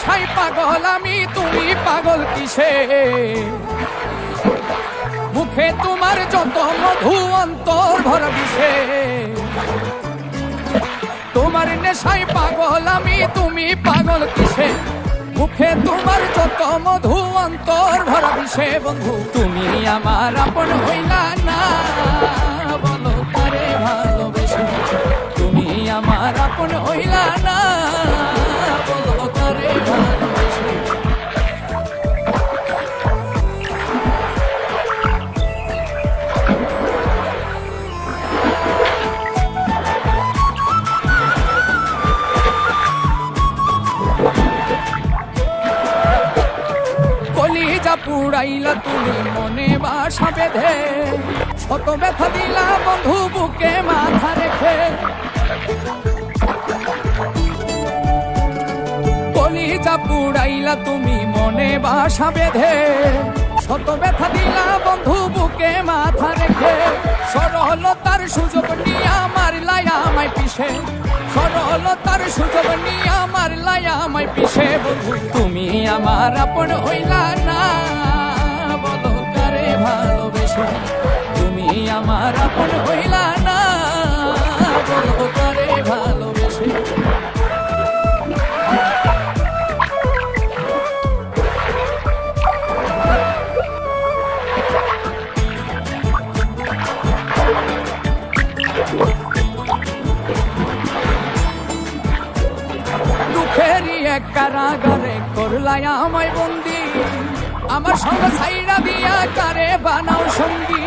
নেশায় পাগল আমি, তুমি পাগল কিসে? মুখে তোমার যত মধু অন্তর ভরা বিষে। তোমার নেশায় পাগল আমি, তুমি পাগল কিসে? মুখে তোমার যত মধু অন্তর ভরা বিষে। বন্ধু তুমি আমার আপন হইলা না, বলো কারে ভালোবেসে? তুমি আমার আপন হইলা না, বলো কারে ভালোবেসে? কলিজা পুড়াইলা তুমি মনে বাসা বেঁধে, শত ব্যথা দিলা বন্ধু বুকে মাথা রেখে। কলিজা পুড়াইলা তুমি মনে বাসা বেঁধে, শত ব্যথা দিলা বন্ধু বুকে মাথা রেখে। সরলতার সুযোগ নিয়ে আমার লায়া আমায় পিছে, সরলতার সুযোগ নিয়ে আমার লায়া আমায় পিছে। বন্ধু তুমি আমার আপন হইলা না, বলো কারে ভালোবেসে? তুমি আমার আপন হইলা না, বলো কারে ভালোবেসে? দুঃখেরই এক কারাগারে করলাই আমায় বন্দি, আমার সঙ্গে ছাইড়া দিয়া কারে বানাও সঙ্গী।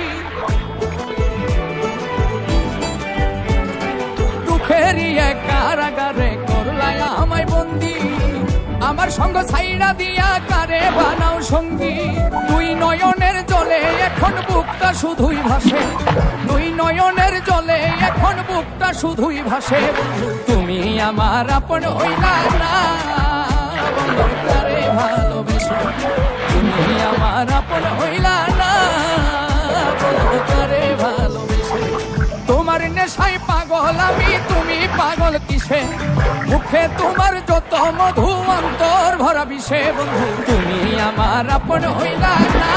দুঃখেরই এক কারাগারে করলাই আমায় বন্দি, আমার সঙ্গে ছাইড়া দিয়া কারে বানাও সঙ্গী। দুই নয়নের জলে এখন বুকটা শুধুই ভাসে, দুই নয়নের জলে এখন বুকটা শুধুই ভাসে। তুমি আমার আপন হইলা না, বলো কারে ভালোবেসে? তুমি আমার আপন হইলা না, বলো কারে ভালোবেসে? তোমার নেশায় পাগল আমি, তুমি পাগল কিসে? মুখে তোমার যত মধু অন্তর ভরা বিষে। বন্ধু তুমি আমার আপন হইলা না।